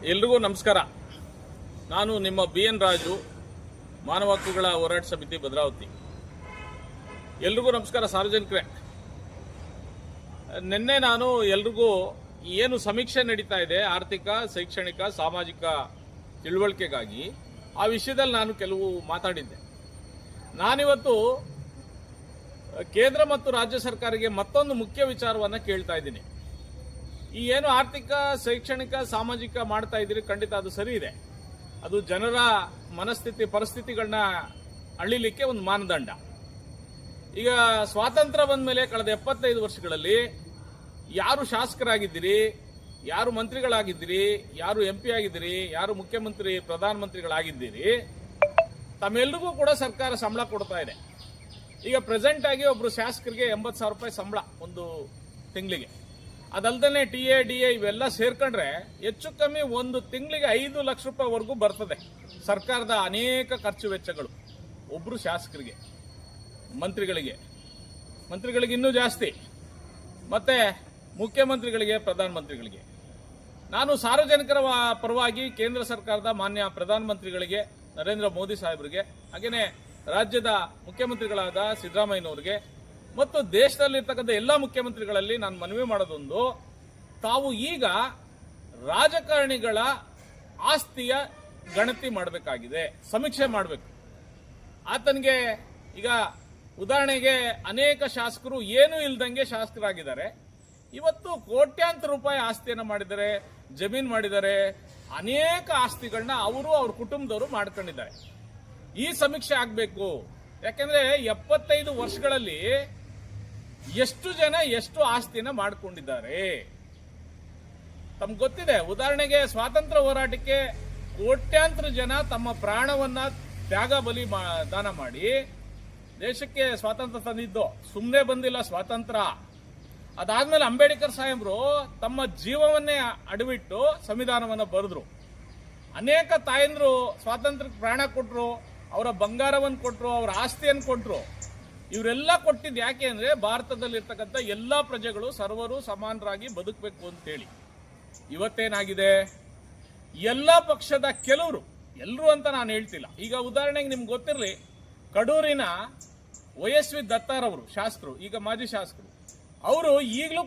ಎಲ್ರಿಗೂ ನಮಸ್ಕಾರ. ನಾನು ನಿಮ್ಮ BN ರಾಜು, ಮಾನವ ಹಕ್ಕುಗಳ ಹೋರಾಟ ಸಮಿತಿ ಭದ್ರಾವತಿ. ಎಲ್ರಿಗೂ ನಮಸ್ಕಾರ ಸಾರ್ವಜನಿಕರೇ. ನಿನ್ನೆ ನಾನು ಎಲ್ರಿಗೂ ಏನು ಸಮೀಕ್ಷೆ ನಡೀತಾ ಇದೆ ಆರ್ಥಿಕ, ಶೈಕ್ಷಣಿಕ, ಸಾಮಾಜಿಕ ತಿಳುವಳಿಕೆಗಾಗಿ ಆ ವಿಷಯದಲ್ಲಿ ನಾನು ಕೆಲವು ಮಾತಾಡಿದ್ದೆ. ನಾನಿವತ್ತು ಕೇಂದ್ರ ಮತ್ತು ರಾಜ್ಯ ಸರ್ಕಾರಕ್ಕೆ ಮತ್ತೊಂದು ಮುಖ್ಯ ವಿಚಾರವನ್ನು ಕೇಳ್ತಾ ಇದ್ದೀನಿ. ಈ ಏನು ಆರ್ಥಿಕ, ಶೈಕ್ಷಣಿಕ, ಸಾಮಾಜಿಕ ಮಾಡ್ತಾ ಇದ್ದೀರಿ, ಖಂಡಿತ ಅದು ಸರಿ ಇದೆ. ಅದು ಜನರ ಮನಸ್ಥಿತಿ, ಪರಿಸ್ಥಿತಿಗಳನ್ನ ಅಳಿಲಿಕ್ಕೆ ಒಂದು ಮಾನದಂಡ. ಈಗ ಸ್ವಾತಂತ್ರ್ಯ ಬಂದ ಮೇಲೆ ಕಳೆದ 75 ವರ್ಷಗಳಲ್ಲಿ ಯಾರು ಶಾಸಕರಾಗಿದ್ದೀರಿ, ಯಾರು ಮಂತ್ರಿಗಳಾಗಿದ್ದೀರಿ, ಯಾರು MP ಆಗಿದ್ದೀರಿ, ಯಾರು ಮುಖ್ಯಮಂತ್ರಿ, ಪ್ರಧಾನಮಂತ್ರಿಗಳಾಗಿದ್ದೀರಿ, ತಮ್ಮೆಲ್ಲರಿಗೂ ಕೂಡ ಸರ್ಕಾರ ಸಂಬಳ ಕೊಡ್ತಾ ಇದೆ. ಈಗ ಪ್ರೆಸೆಂಟ್ ಆಗಿ ಒಬ್ರು ಶಾಸಕರಿಗೆ 80,000 ರೂಪಾಯಿ ಸಂಬಳ ಒಂದು ತಿಂಗಳಿಗೆ. ಅದಲ್ದೇ TA, DA ಇವೆಲ್ಲ ಸೇರ್ಕೊಂಡ್ರೆ ಹೆಚ್ಚು ಕಮ್ಮಿ ಒಂದು ತಿಂಗಳಿಗೆ 5 ಲಕ್ಷ ರೂಪಾಯಿವರೆಗೂ ಬರ್ತದೆ ಸರ್ಕಾರದ ಅನೇಕ ಖರ್ಚು ವೆಚ್ಚಗಳು ಒಬ್ರು ಶಾಸಕರಿಗೆ. ಮಂತ್ರಿಗಳಿಗೆ ಇನ್ನೂ ಜಾಸ್ತಿ, ಮತ್ತೆ ಮುಖ್ಯಮಂತ್ರಿಗಳಿಗೆ, ಪ್ರಧಾನಮಂತ್ರಿಗಳಿಗೆ. ನಾನು ಸಾರ್ವಜನಿಕರ ಪರವಾಗಿ ಕೇಂದ್ರ ಸರ್ಕಾರದ ಮಾನ್ಯ ಪ್ರಧಾನಮಂತ್ರಿಗಳಿಗೆ, ನರೇಂದ್ರ ಮೋದಿ ಸಾಹೇಬರಿಗೆ, ಹಾಗೇನೆ ರಾಜ್ಯದ ಮುಖ್ಯಮಂತ್ರಿಗಳಾದ ಸಿದ್ದರಾಮಯ್ಯನವರಿಗೆ ಮತ್ತು ದೇಶದಲ್ಲಿರ್ತಕ್ಕಂಥ ಎಲ್ಲ ಮುಖ್ಯಮಂತ್ರಿಗಳಲ್ಲಿ ನಾನು ಮನವಿ ಮಾಡೋದೊಂದು, ತಾವು ಈಗ ರಾಜಕಾರಣಿಗಳ ಆಸ್ತಿಯ ಗಣತಿ ಮಾಡಬೇಕಾಗಿದೆ, ಸಮೀಕ್ಷೆ ಮಾಡಬೇಕು. ಆತನಿಗೆ ಈಗ ಉದಾಹರಣೆಗೆ ಅನೇಕ ಶಾಸಕರು ಏನೂ ಇಲ್ದಂಗೆ ಶಾಸಕರಾಗಿದ್ದಾರೆ. ಇವತ್ತು ಕೋಟ್ಯಾಂತರ ರೂಪಾಯಿ ಆಸ್ತಿಯನ್ನು ಮಾಡಿದ್ದಾರೆ, ಜಮೀನು ಮಾಡಿದ್ದಾರೆ, ಅನೇಕ ಆಸ್ತಿಗಳನ್ನ ಅವರು ಅವ್ರ ಕುಟುಂಬದವರು ಮಾಡ್ಕೊಂಡಿದ್ದಾರೆ. ಈ ಸಮೀಕ್ಷೆ ಆಗಬೇಕು. ಯಾಕೆಂದ್ರೆ 75 ವರ್ಷಗಳಲ್ಲಿ ಎಷ್ಟು ಜನ ಎಷ್ಟು ಆಸ್ತಿನ ಮಾಡಿಕೊಂಡಿದ್ದಾರೆ ತಮ್ಗೆ ಗೊತ್ತಿದೆ. ಉದಾಹರಣೆಗೆ ಸ್ವಾತಂತ್ರ್ಯ ಹೋರಾಟಕ್ಕೆ ಕೋಟ್ಯಾಂತರ ಜನ ತಮ್ಮ ಪ್ರಾಣವನ್ನ ತ್ಯಾಗ ದಾನ ಮಾಡಿ ದೇಶಕ್ಕೆ ಸ್ವಾತಂತ್ರ್ಯ ತಂದಿದ್ದು. ಸುಮ್ಮನೆ ಬಂದಿಲ್ಲ ಸ್ವಾತಂತ್ರ್ಯ. ಅದಾದ್ಮೇಲೆ ಅಂಬೇಡ್ಕರ್ ಸಾಹೇಬರು ತಮ್ಮ ಜೀವವನ್ನೇ ಅಡವಿಟ್ಟು ಸಂವಿಧಾನವನ್ನ ಬರೆದ್ರು. ಅನೇಕ ತಾಯಂದ್ರು ಸ್ವಾತಂತ್ರ್ಯಕ್ಕೆ ಪ್ರಾಣ ಕೊಟ್ರು, ಅವರ ಬಂಗಾರವನ್ನು ಕೊಟ್ರು, ಅವರ ಆಸ್ತಿಯನ್ನು ಕೊಟ್ರು. ಇವರೆಲ್ಲ ಕೊಟ್ಟಿದ್ದು ಯಾಕೆ ಅಂದ್ರೆ ಭಾರತದಲ್ಲಿರ್ತಕ್ಕಂಥ ಎಲ್ಲಾ ಪ್ರಜೆಗಳು ಸರ್ವರು ಸಮಾನರಾಗಿ ಬದುಕಬೇಕು ಅಂತೇಳಿ. ಇವತ್ತೇನಾಗಿದೆ, ಎಲ್ಲ ಪಕ್ಷದ ಕೆಲವರು, ಎಲ್ಲರೂ ಅಂತ ನಾನು ಹೇಳ್ತಿಲ್ಲ, ಈಗ ಉದಾಹರಣೆಗೆ ನಿಮ್ಗೆ ಗೊತ್ತಿರಲಿ, ಕಡೂರಿನ YSV ದತ್ತಾರವರು ಶಾಸಕರು, ಈಗ ಮಾಜಿ ಶಾಸಕರು, ಅವರು ಈಗಲೂ